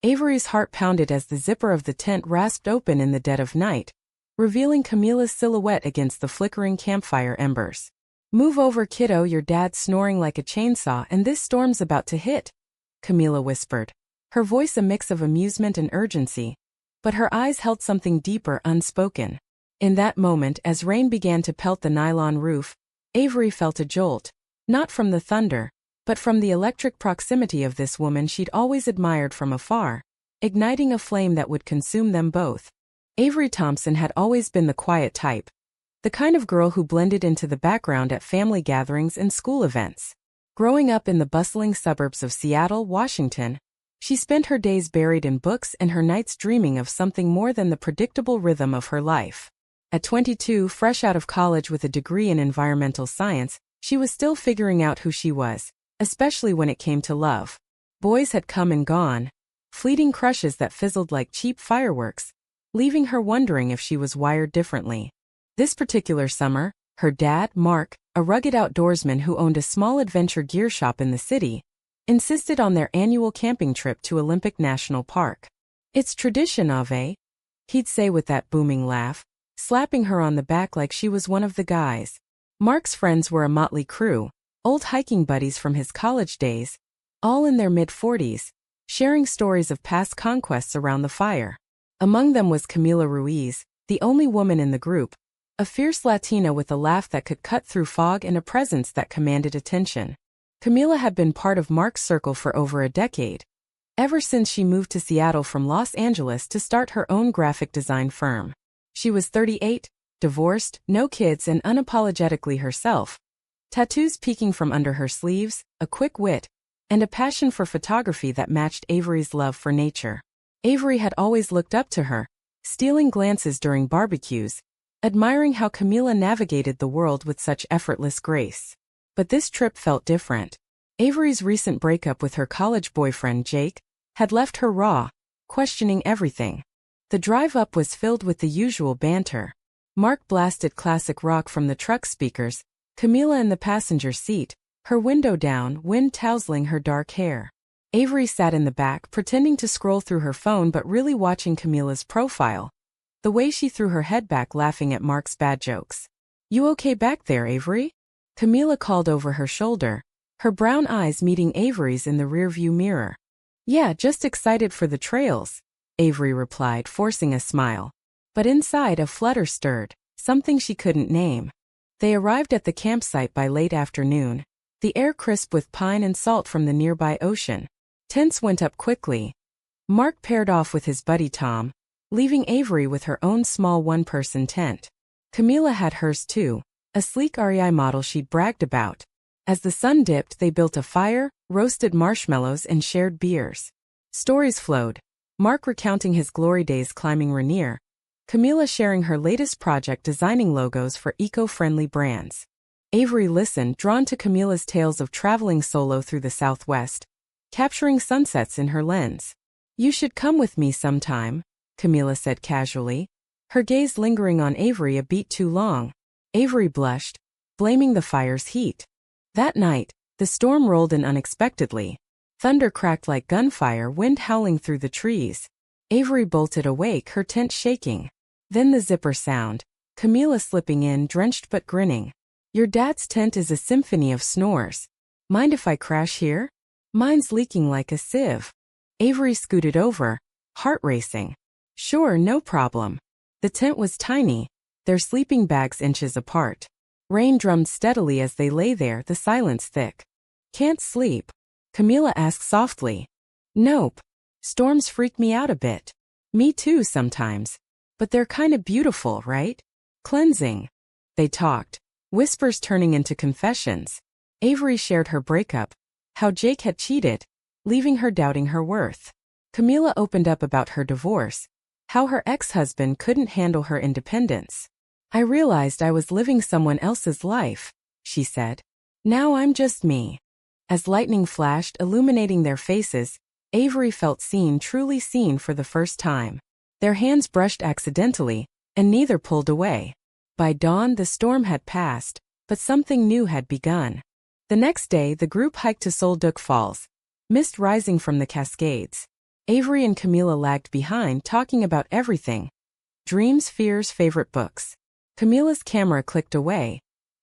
Avery's heart pounded as the zipper of the tent rasped open in the dead of night, revealing Camila's silhouette against the flickering campfire embers. "Move over, kiddo, your dad's snoring like a chainsaw and this storm's about to hit," Camila whispered, her voice a mix of amusement and urgency, but her eyes held something deeper unspoken. In that moment, as rain began to pelt the nylon roof, Avery felt a jolt, not from the thunder, but from the electric proximity of this woman she'd always admired from afar, igniting a flame that would consume them both. Avery Thompson had always been the quiet type, the kind of girl who blended into the background at family gatherings and school events. Growing up in the bustling suburbs of Seattle, Washington, she spent her days buried in books and her nights dreaming of something more than the predictable rhythm of her life. At 22, fresh out of college with a degree in environmental science, she was still figuring out who she was, especially when it came to love. Boys had come and gone, fleeting crushes that fizzled like cheap fireworks, leaving her wondering if she was wired differently. This particular summer, her dad, Mark, a rugged outdoorsman who owned a small adventure gear shop in the city, insisted on their annual camping trip to Olympic National Park. "It's tradition, Ave," he'd say with that booming laugh, slapping her on the back like she was one of the guys. Mark's friends were a motley crew, old hiking buddies from his college days, all in their mid-40s, sharing stories of past conquests around the fire. Among them was Camila Ruiz, the only woman in the group, a fierce Latina with a laugh that could cut through fog and a presence that commanded attention. Camila had been part of Mark's circle for over a decade, ever since she moved to Seattle from Los Angeles to start her own graphic design firm. She was 38, divorced, no kids, and unapologetically herself, tattoos peeking from under her sleeves, a quick wit, and a passion for photography that matched Avery's love for nature. Avery had always looked up to her, stealing glances during barbecues, admiring how Camila navigated the world with such effortless grace. But this trip felt different. Avery's recent breakup with her college boyfriend Jake had left her raw, questioning everything. The drive up was filled with the usual banter. Mark blasted classic rock from the truck speakers, Camila in the passenger seat, her window down, wind tousling her dark hair. Avery sat in the back, pretending to scroll through her phone but really watching Camila's profile, the way she threw her head back laughing at Mark's bad jokes. "You okay back there, Avery?" Camila called over her shoulder, her brown eyes meeting Avery's in the rearview mirror. "Yeah, just excited for the trails," Avery replied, forcing a smile. But inside a flutter stirred, something she couldn't name. They arrived at the campsite by late afternoon, the air crisp with pine and salt from the nearby ocean. Tents went up quickly. Mark paired off with his buddy Tom, leaving Avery with her own small one-person tent. Camila had hers too, a sleek REI model she'd bragged about. As the sun dipped, they built a fire, roasted marshmallows, and shared beers. Stories flowed, Mark recounting his glory days climbing Rainier, Camila sharing her latest project designing logos for eco-friendly brands. Avery listened, drawn to Camila's tales of traveling solo through the Southwest, capturing sunsets in her lens. "You should come with me sometime," Camila said casually, her gaze lingering on Avery a beat too long. Avery blushed, blaming the fire's heat. That night, the storm rolled in unexpectedly. Thunder cracked like gunfire, wind howling through the trees. Avery bolted awake, her tent shaking. Then the zipper sound, Camila slipping in, drenched but grinning. "Your dad's tent is a symphony of snores. Mind if I crash here? Mine's leaking like a sieve." Avery scooted over, heart racing. "Sure, no problem." The tent was tiny, their sleeping bags inches apart. Rain drummed steadily as they lay there, the silence thick. "Can't sleep?" Camila asked softly. "Nope. Storms freak me out a bit." "Me too sometimes. But they're kinda beautiful, right? Cleansing." They talked, whispers turning into confessions. Avery shared her breakup, how Jake had cheated, leaving her doubting her worth. Camila opened up about her divorce, how her ex-husband couldn't handle her independence. "I realized I was living someone else's life," she said. "Now I'm just me." As lightning flashed, illuminating their faces, Avery felt seen, truly seen for the first time. Their hands brushed accidentally, and neither pulled away. By dawn, the storm had passed, but something new had begun. The next day, the group hiked to Solduc Falls, mist rising from the Cascades. Avery and Camila lagged behind, talking about everything. Dreams, fears, favorite books. Camila's camera clicked away,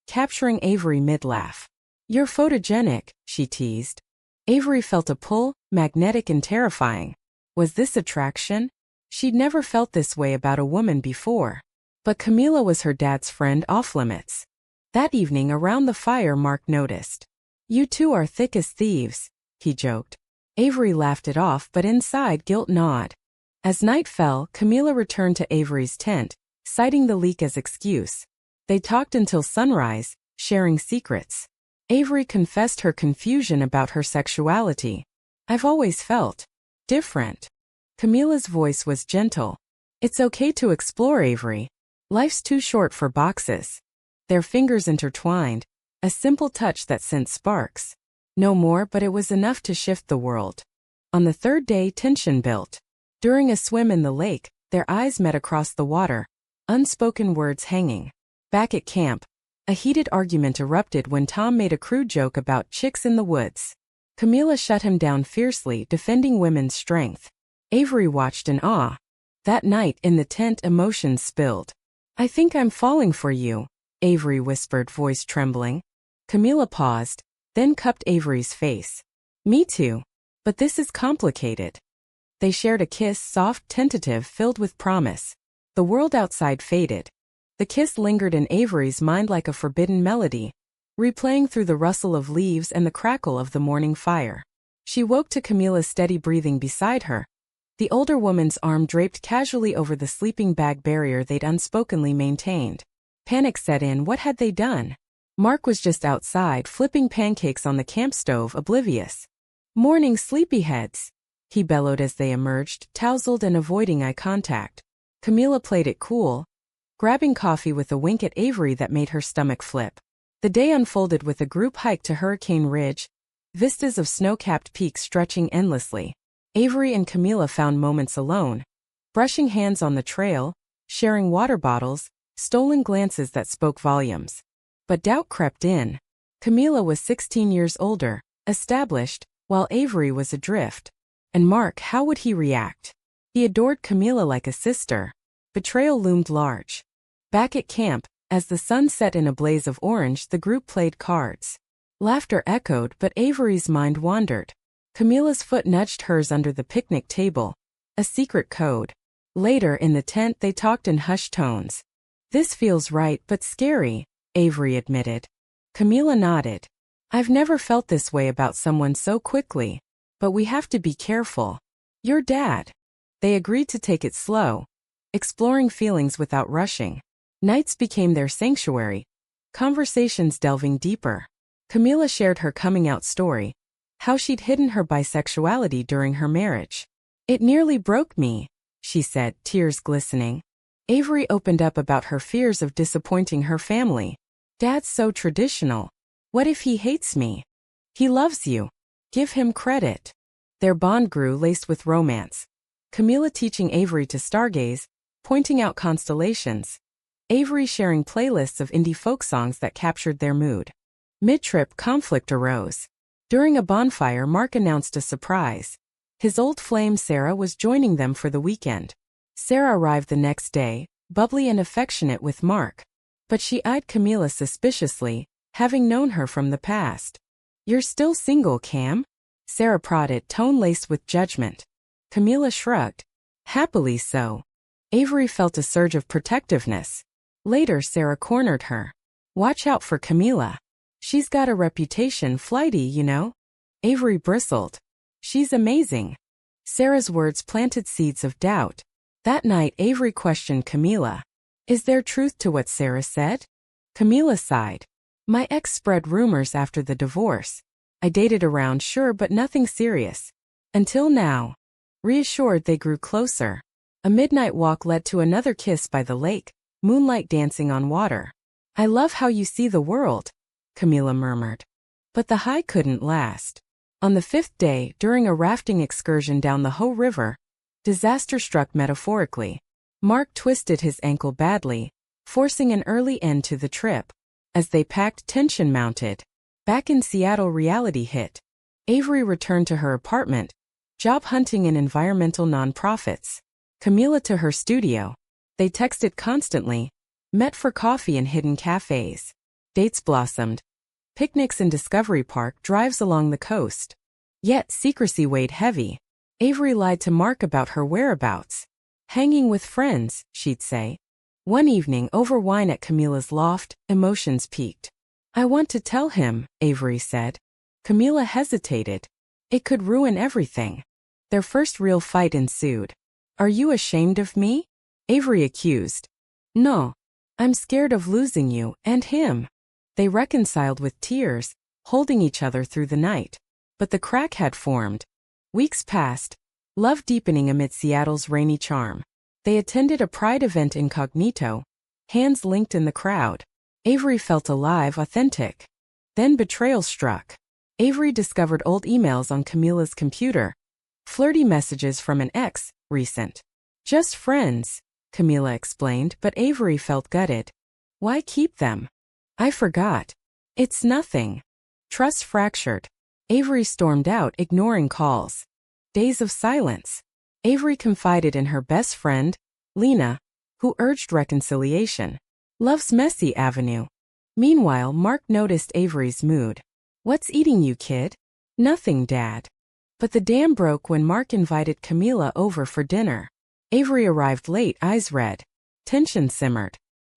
capturing Avery mid-laugh. "You're photogenic," she teased. Avery felt a pull, magnetic and terrifying. Was this attraction? She'd never felt this way about a woman before. But Camila was her dad's friend off-limits. That evening around the fire, Mark noticed. "You two are thick as thieves," he joked. Avery laughed it off, but inside guilt gnawed. As night fell, Camila returned to Avery's tent, citing the leak as excuse. They talked until sunrise, sharing secrets. Avery confessed her confusion about her sexuality. "I've always felt different." Camila's voice was gentle. "It's okay to explore, Avery. Life's too short for boxes." Their fingers intertwined, a simple touch that sent sparks. No more, but it was enough to shift the world. On the third day, tension built. During a swim in the lake, their eyes met across the water, unspoken words hanging. Back at camp, a heated argument erupted when Tom made a crude joke about chicks in the woods. Camila shut him down fiercely, defending women's strength. Avery watched in awe. That night, in the tent, emotions spilled. "I think I'm falling for you," Avery whispered, voice trembling. Camila paused, then cupped Avery's face. "Me too. But this is complicated." They shared a kiss, soft, tentative, filled with promise. The world outside faded. The kiss lingered in Avery's mind like a forbidden melody, replaying through the rustle of leaves and the crackle of the morning fire. She woke to Camila's steady breathing beside her, the older woman's arm draped casually over the sleeping bag barrier they'd unspokenly maintained. Panic set in. What had they done? Mark was just outside, flipping pancakes on the camp stove, oblivious. "Morning, sleepyheads," he bellowed as they emerged, tousled and avoiding eye contact. Camila played it cool, grabbing coffee with a wink at Avery that made her stomach flip. The day unfolded with a group hike to Hurricane Ridge, vistas of snow-capped peaks stretching endlessly. Avery and Camila found moments alone, brushing hands on the trail, sharing water bottles, stolen glances that spoke volumes. But doubt crept in. Camila was 16 years older, established, while Avery was adrift. And Mark, how would he react? He adored Camila like a sister. Betrayal loomed large. Back at camp, as the sun set in a blaze of orange, the group played cards. Laughter echoed, but Avery's mind wandered. Camila's foot nudged hers under the picnic table, a secret code. Later in the tent they talked in hushed tones. "This feels right but scary," Avery admitted. Camila nodded. "I've never felt this way about someone so quickly. But we have to be careful. Your dad." They agreed to take it slow, exploring feelings without rushing. Nights became their sanctuary, conversations delving deeper. Camila shared her coming-out story, how she'd hidden her bisexuality during her marriage. "It nearly broke me," she said, tears glistening. Avery opened up about her fears of disappointing her family. "Dad's so traditional. What if he hates me?" "He loves you. Give him credit." Their bond grew, laced with romance. Camila teaching Avery to stargaze, pointing out constellations. Avery sharing playlists of indie folk songs that captured their mood. Mid-trip, conflict arose. During a bonfire, Mark announced a surprise. His old flame Sarah was joining them for the weekend. Sarah arrived the next day, bubbly and affectionate with Mark. But she eyed Camila suspiciously, having known her from the past. "You're still single, Cam?" Sarah prodded, tone laced with judgment. Camila shrugged. "Happily so." Avery felt a surge of protectiveness. Later, Sarah cornered her. "Watch out for Camila. She's got a reputation, flighty, you know." Avery bristled. "She's amazing." Sarah's words planted seeds of doubt. That night, Avery questioned Camila. "Is there truth to what Sarah said?" Camila sighed. "My ex spread rumors after the divorce. I dated around, sure, but nothing serious. Until now." Reassured, they grew closer. A midnight walk led to another kiss by the lake, moonlight dancing on water. "I love how you see the world," Camila murmured. But the high couldn't last. On the fifth day, during a rafting excursion down the Ho River, disaster struck metaphorically. Mark twisted his ankle badly, forcing an early end to the trip. As they packed, tension mounted. Back in Seattle, reality hit. Avery returned to her apartment, job hunting in environmental nonprofits. Camila to her studio. They texted constantly, met for coffee in hidden cafes. Dates blossomed. Picnics in Discovery Park, drives along the coast. Yet secrecy weighed heavy. Avery lied to Mark about her whereabouts. Hanging with friends, she'd say. One evening over wine at Camila's loft, emotions peaked. I want to tell him, Avery said. Camila hesitated. It could ruin everything. Their first real fight ensued. Are you ashamed of me? Avery accused. No. I'm scared of losing you and him. They reconciled with tears, holding each other through the night. But the crack had formed. Weeks passed, love deepening amid Seattle's rainy charm. They attended a pride event incognito, hands linked in the crowd. Avery felt alive, authentic. Then betrayal struck. Avery discovered old emails on Camila's computer. Flirty messages from an ex, recent. Just friends, Camila explained, but Avery felt gutted. Why keep them? I forgot. It's nothing. Trust fractured. Avery stormed out, ignoring calls. Days of silence. Avery confided in her best friend, Lena, who urged reconciliation. Love's messy avenue. Meanwhile, Mark noticed Avery's mood. What's eating you, kid? Nothing, Dad. But the dam broke when Mark invited Camila over for dinner. Avery arrived late, eyes red. Tension simmered.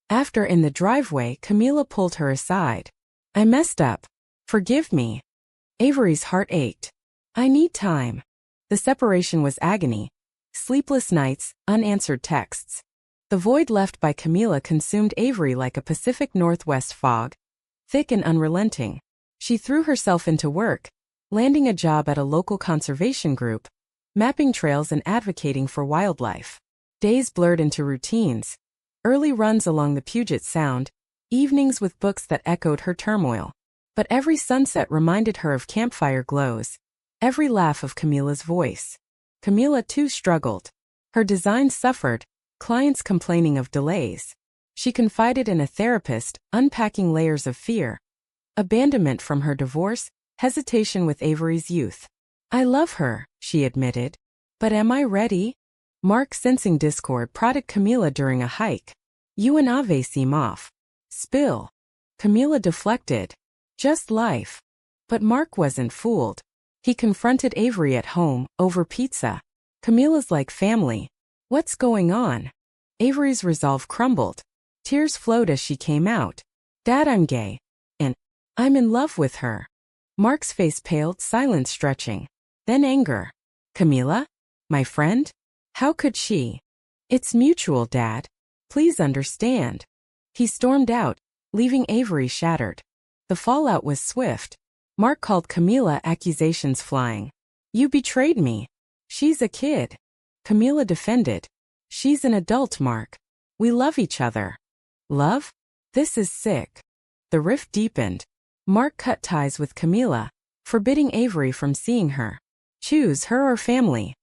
After, in the driveway, Camila pulled her aside. I messed up. Forgive me. Avery's heart ached. I need time. The separation was agony. Sleepless nights, unanswered texts. The void left by Camila consumed Avery like a Pacific Northwest fog, thick and unrelenting. She threw herself into work, landing a job at a local conservation group, mapping trails and advocating for wildlife. Days blurred into routines. Early runs along the Puget Sound, evenings with books that echoed her turmoil. But every sunset reminded her of campfire glows, every laugh of Camila's voice. Camila too struggled. Her design suffered, clients complaining of delays. She confided in a therapist, unpacking layers of fear. Abandonment from her divorce, hesitation with Avery's youth. I love her, she admitted. But am I ready? Mark, sensing discord, prodded Camila during a hike. You and Ave seem off. Spill. Camila deflected. Just life. But Mark wasn't fooled. He confronted Avery at home, over pizza. Camila's like family. What's going on? Avery's resolve crumbled. Tears flowed as she came out. Dad, I'm gay. And I'm in love with her. Mark's face paled, silence stretching. Then anger. Camila? My friend? How could she? It's mutual, Dad. Please understand. He stormed out, leaving Avery shattered. The fallout was swift. Mark called Camila, accusations flying. You betrayed me. She's a kid. Camila defended. She's an adult, Mark. We love each other. Love? This is sick. The rift deepened. Mark cut ties with Camila, forbidding Avery from seeing her. Choose her or family.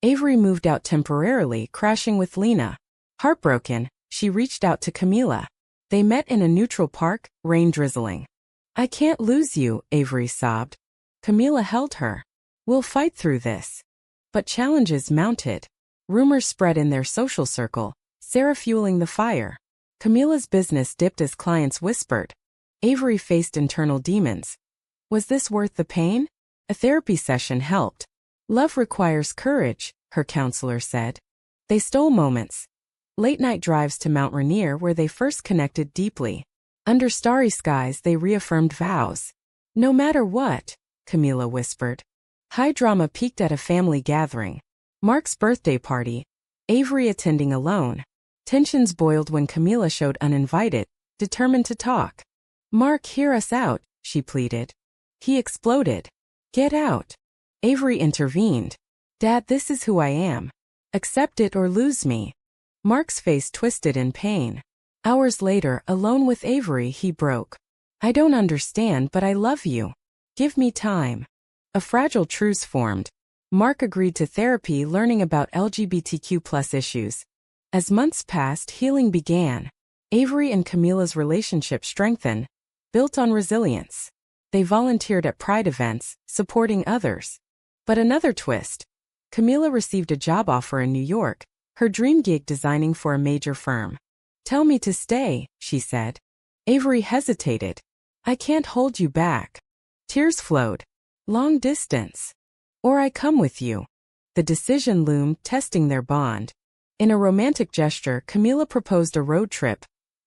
Avery moved out temporarily, crashing with Lena. Heartbroken, she reached out to Camila. They met in a neutral park, rain drizzling. I can't lose you, Avery sobbed. Camila held her. We'll fight through this. But challenges mounted. Rumors spread in their social circle, Sarah fueling the fire. Camila's business dipped as clients whispered. Avery faced internal demons. Was this worth the pain? A therapy session helped. Love requires courage, her counselor said. They stole moments. Late-night drives to Mount Rainier where they first connected deeply. Under starry skies they reaffirmed vows. No matter what, Camila whispered. High drama peaked at a family gathering. Mark's birthday party. Avery attending alone. Tensions boiled when Camila showed uninvited, determined to talk. Mark, hear us out, she pleaded. He exploded. Get out. Avery intervened. Dad, this is who I am. Accept it or lose me. Mark's face twisted in pain. Hours later, alone with Avery, he broke. I don't understand, but I love you. Give me time. A fragile truce formed. Mark agreed to therapy, learning about LGBTQ+ issues. As months passed, healing began. Avery and Camila's relationship strengthened, built on resilience. They volunteered at pride events, supporting others. But another twist. Camila received a job offer in New York, her dream gig designing for a major firm. "Tell me to stay," she said. Avery hesitated. "I can't hold you back." Tears flowed. "Long distance. Or I come with you." The decision loomed, testing their bond. In a romantic gesture, Camila proposed a road trip,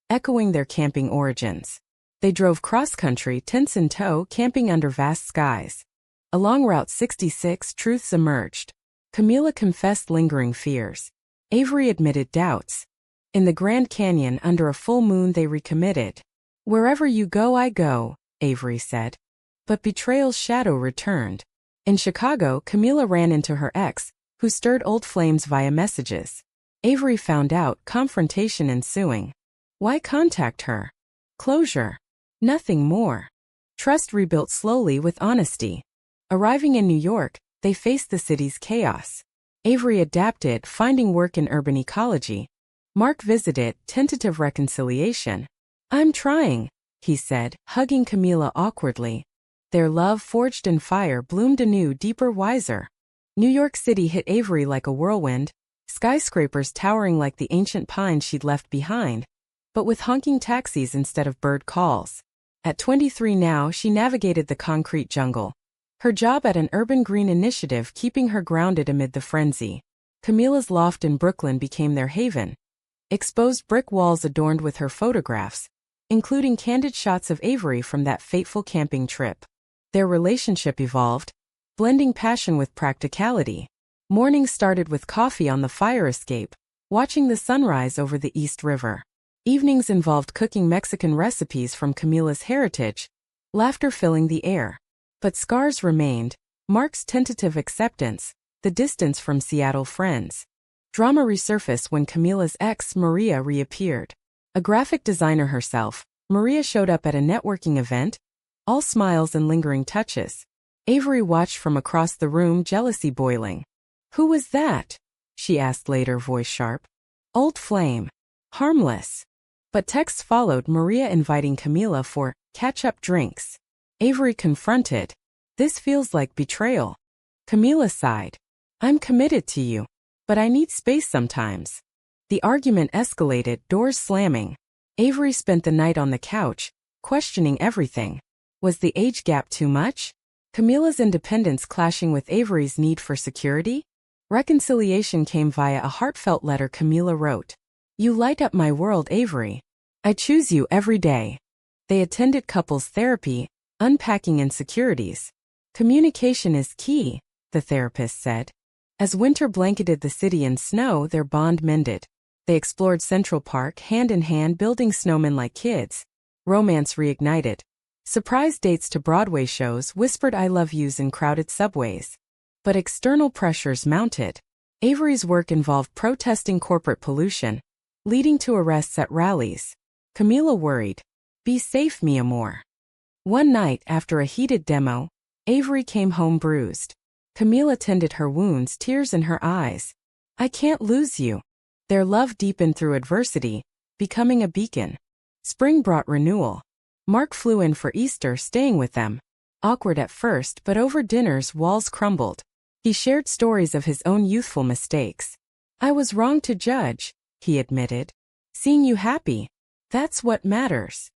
echoing their camping origins. They drove cross-country, tents in tow, camping under vast skies. Along Route 66, truths emerged. Camila confessed lingering fears. Avery admitted doubts. In the Grand Canyon, under a full moon, they recommitted. "Wherever you go, I go," Avery said. But betrayal's shadow returned. In Chicago, Camila ran into her ex, who stirred old flames via messages. Avery found out, confrontation ensuing. Why contact her? Closure. Nothing more. Trust rebuilt slowly with honesty. Arriving in New York, they faced the city's chaos. Avery adapted, finding work in urban ecology. Mark visited, tentative reconciliation. "I'm trying," he said, hugging Camila awkwardly. Their love, forged in fire, bloomed anew, deeper, wiser. New York City hit Avery like a whirlwind, skyscrapers towering like the ancient pines she'd left behind, but with honking taxis instead of bird calls. At 23 now, she navigated the concrete jungle. Her job at an urban green initiative keeping her grounded amid the frenzy. Camila's loft in Brooklyn became their haven. Exposed brick walls adorned with her photographs, including candid shots of Avery from that fateful camping trip. Their relationship evolved, blending passion with practicality. Mornings started with coffee on the fire escape, watching the sunrise over the East River. Evenings involved cooking Mexican recipes from Camila's heritage, laughter filling the air. But scars remained, Mark's tentative acceptance, the distance from Seattle friends. Drama resurfaced when Camila's ex, Maria, reappeared. A graphic designer herself, Maria showed up at a networking event, all smiles and lingering touches. Avery watched from across the room, jealousy boiling. "Who was that?" she asked later, voice sharp. "Old flame. Harmless." But texts followed, Maria inviting Camila for catch-up drinks. Avery confronted. "This feels like betrayal." Camila sighed. "I'm committed to you, but I need space sometimes." The argument escalated, doors slamming. Avery spent the night on the couch, questioning everything. Was the age gap too much? Camila's independence clashing with Avery's need for security? Reconciliation came via a heartfelt letter Camila wrote. "You light up my world, Avery. I choose you every day." They attended couples therapy, unpacking insecurities. "Communication is key," the therapist said. As winter blanketed the city in snow, their bond mended. They explored Central Park, hand in hand, building snowmen like kids. Romance reignited. Surprise dates to Broadway shows, whispered I love yous in crowded subways. But external pressures mounted. Avery's work involved protesting corporate pollution, leading to arrests at rallies. Camila worried. "Be safe, mi amor." One night, after a heated demo, Avery came home bruised. Camila tended her wounds, tears in her eyes. "I can't lose you." Their love deepened through adversity, becoming a beacon. Spring brought renewal. Mark flew in for Easter, staying with them. Awkward at first, but over dinners, walls crumbled. He shared stories of his own youthful mistakes. "I was wrong to judge," he admitted. "Seeing you happy, that's what matters."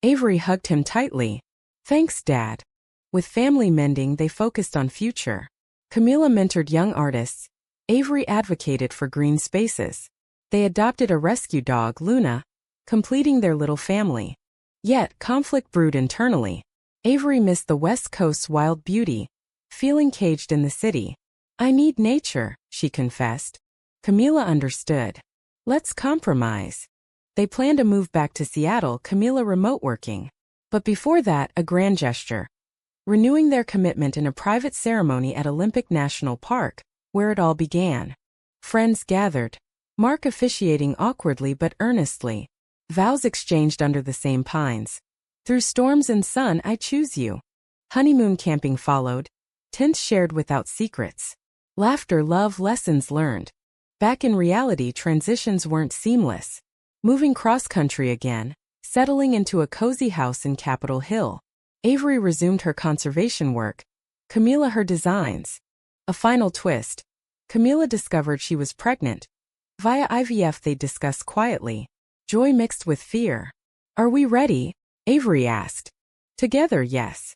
Avery hugged him tightly. "Thanks, Dad." With family mending, they focused on future. Camila mentored young artists. Avery advocated for green spaces. They adopted a rescue dog, Luna, completing their little family. Yet, conflict brewed internally. Avery missed the West Coast's wild beauty, feeling caged in the city. "I need nature," she confessed. Camila understood. "Let's compromise." They planned a move back to Seattle, Camila remote working. But before that, a grand gesture. Renewing their commitment in a private ceremony at Olympic National Park, where it all began. Friends gathered. Mark officiating awkwardly but earnestly. Vows exchanged under the same pines. "Through storms and sun, I choose you." Honeymoon camping followed. Tints shared without secrets. Laughter, love, lessons learned. Back in reality, transitions weren't seamless. Moving cross-country again, settling into a cozy house in Capitol Hill. Avery resumed her conservation work. Camila her designs. A final twist. Camila discovered she was pregnant. Via IVF they discussed quietly, joy mixed with fear. "Are we ready?" Avery asked. "Together, yes."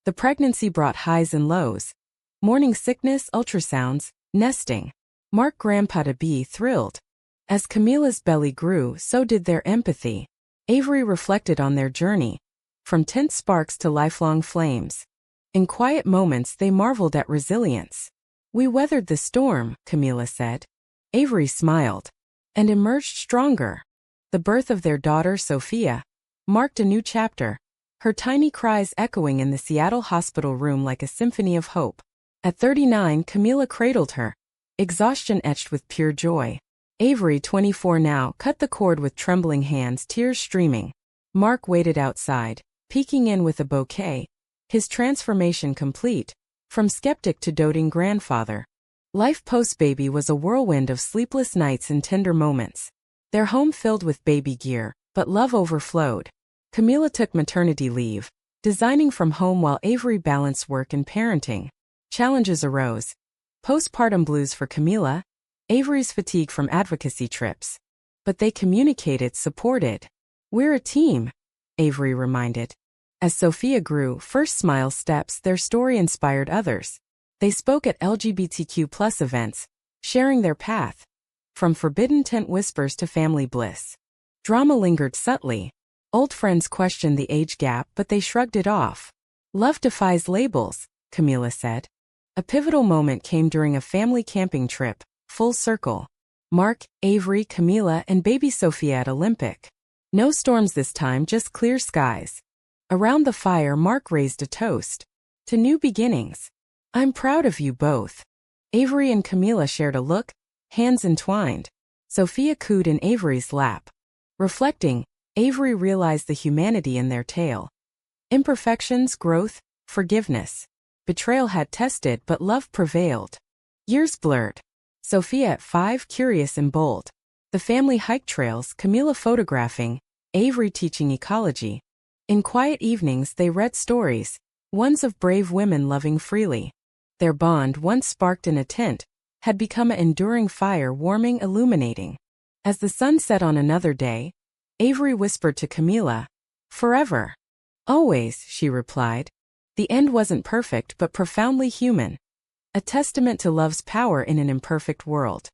The pregnancy brought highs and lows. Morning sickness, ultrasounds, nesting. Mark grandpa-to-be thrilled. As Camila's belly grew, so did their empathy. Avery reflected on their journey, from tense sparks to lifelong flames. In quiet moments they marveled at resilience. "We weathered the storm," Camila said. Avery smiled. "And emerged stronger." The birth of their daughter, Sophia, marked a new chapter, her tiny cries echoing in the Seattle hospital room like a symphony of hope. At 39, Camila cradled her, exhaustion etched with pure joy. Avery, 24 now, cut the cord with trembling hands, tears streaming. Mark waited outside, peeking in with a bouquet, his transformation complete, from skeptic to doting grandfather. Life post-baby was a whirlwind of sleepless nights and tender moments. Their home filled with baby gear, but love overflowed. Camila took maternity leave, designing from home while Avery balanced work and parenting. Challenges arose. Postpartum blues for Camila, Avery's fatigue from advocacy trips. But they communicated, supported. "We're a team," Avery reminded. As Sophia grew, first smile steps, their story inspired others. They spoke at LGBTQ+ events, sharing their path. From forbidden tent whispers to family bliss. Drama lingered subtly. Old friends questioned the age gap, but they shrugged it off. "Love defies labels," Camila said. A pivotal moment came during a family camping trip, full circle. Mark, Avery, Camila, and baby Sophia at Olympic. No storms this time, just clear skies. Around the fire, Mark raised a toast. "To new beginnings. I'm proud of you both." Avery and Camila shared a look, hands entwined. Sophia cooed in Avery's lap. Reflecting, Avery realized the humanity in their tale. Imperfections, growth, forgiveness. Betrayal had tested, but love prevailed. Years blurred. Sophia at 5, curious and bold. The family hiked trails, Camila photographing, Avery teaching ecology. In quiet evenings they read stories, ones of brave women loving freely. Their bond, once sparked in a tent, had become an enduring fire, warming, illuminating. As the sun set on another day, Avery whispered to Camila, "Forever." "Always," she replied. The end wasn't perfect but profoundly human. A testament to love's power in an imperfect world.